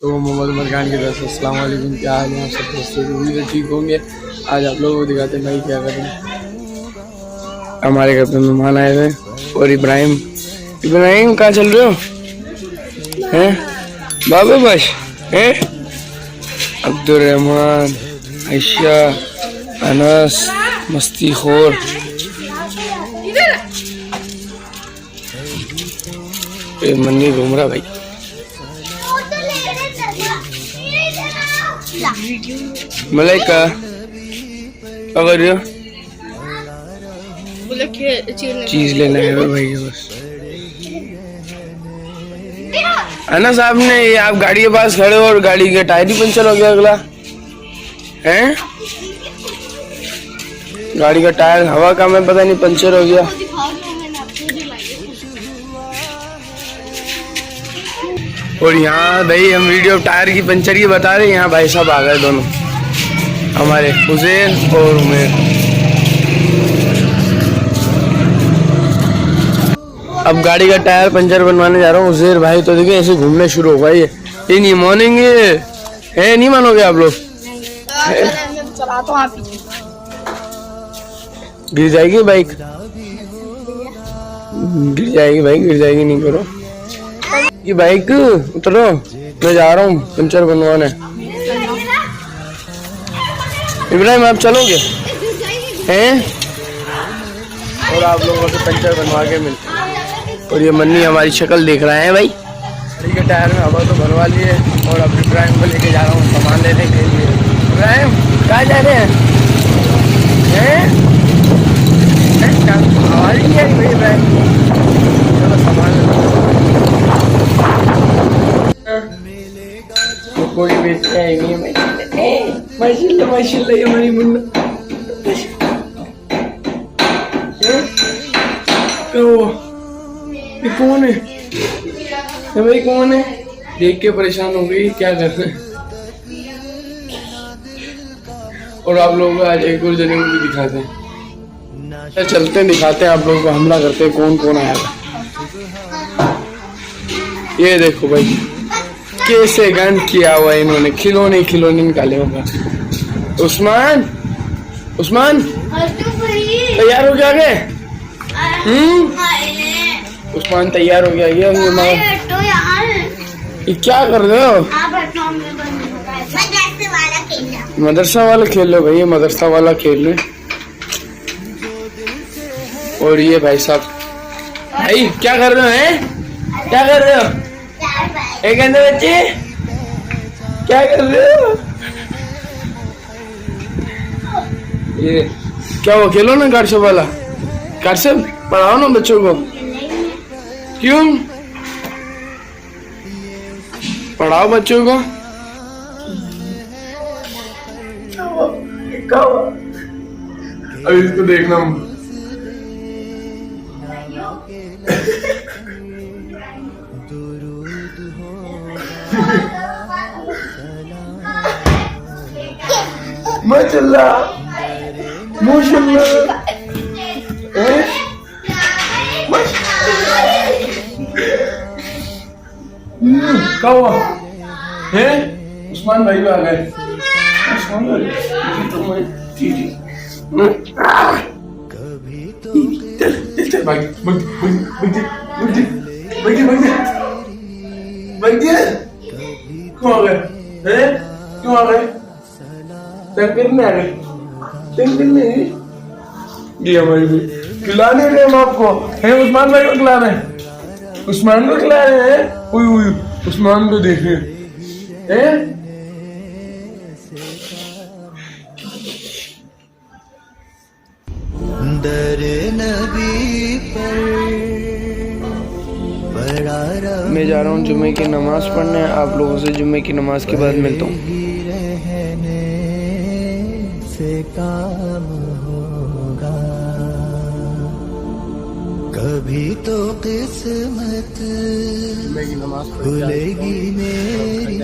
तो मोहम्मद उमर खान की तरफ से अस्सलाम वालेकुम। क्या हाल है आप सब दोस्तों? उम्मीद है ठीक होंगे। आज आप लोगों को दिखाते हैं भाई क्या कर रहे हैं। हमारे घर पे मेहमान आए हुए और इब्राहिम कहाँ चल रहे हो हैं? बाबा बश हैं? अब्दुल रहमान, आयशा, अनस, मस्ती खोर। मन्नी घूम रहा भाई। मलाइका क्या कर रही हो? चीज लेना है भाई बस। अन्ना साहब ने आप गाड़ी के पास खड़े हो और गाड़ी का टायर ही पंचर हो गया अगला हैं? गाड़ी का टायर हवा का में पता नहीं पंचर हो गया। और यहाँ भाई हम वीडियो टायर की पंचर की बता रहे हैं। यहाँ भाई साहब आ गए दोनों हमारे हुसैन और उमेर। अब गाड़ी का टायर पंचर बनवाने जा रहा हूँ। हुसैन भाई तो देखिए ऐसे घूमने शुरू हो गए। ये नहीं मानेंगे है, नहीं मानोगे आप लोग? गिर जाएगी बाइक, गिर जाएगी भाई, गिर जाएगी। नहीं करो ये बाइक, उतरो, मैं जा रहा हूँ पंचर बनवाने। इब्राहिम आप चलोगे हैं? और आप लोगों को पंचर बनवा के मिलते। और ये मन्नी हमारी शक्ल देख रहा है भाई। गाड़ी के टायर में हवा तो भरवा लिए और अब इब्राहिम को लेके जा रहा हूँ सामान लेने के लिए। इब्राहिम कहाँ जा रहे हैं? आवाज नहीं आ रही भाई इब्राहिम। चलो सामान कोई बेचता है नहीं माशाल्लाह माशाल्लाह। ये हमारी मुन्ना ये कौन है? ये भाई कौन है? देख के परेशान हो गई, क्या कर रहे हैं? और आप लोगों को आज एक और जने को भी दिखाते हैं। चलते दिखाते हैं आप लोगों को, हमला करते हैं कौन कौन आया। ये देखो भाई कैसे गंद किया हुआ है इन्होंने। खिलौने खिलौने निकाले होगा। उस्मान उस्मान तैयार हो गया गए? उस्मान तैयार हो गया। ये क्या कर रहे हो? मदरसा वाला खेल लो भाई, ये मदरसा वाला खेल लो। और ये भाई साहब भाई क्या कर रहे हो हैं? क्या कर रहे हो? एक अंदर बच्चे क्या कर रहे हो? ये क्या वो खेलो ना गार्डशप वाला। गार्डशप पढ़ाओ ना बच्चों को। क्यों पढ़ाओ बच्चों को? अभी इसको देखना माशाल्लाह माशाल्लाह। क्या हुआ है? उस्मान भाई आ गए। उस्मान भाई चल भाई क्यों आ गए? क्यों आ गए? में आ गए ये हमारी भी खिला नहीं रहे हम आपको है। उस्मान भाई को खिला रहे हैं, उस्मान को खिला रहे हैं। उस्मान को देख रहे हैं। दर नबी पर मैं जा रहा हूँ जुम्मे की नमाज पढ़ने। आप लोगों से जुम्मे की नमाज के बाद मिलता हूँ। से काम होगा कभी तो किस्मत खुलेगी मेरी,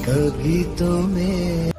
कभी तो मेरा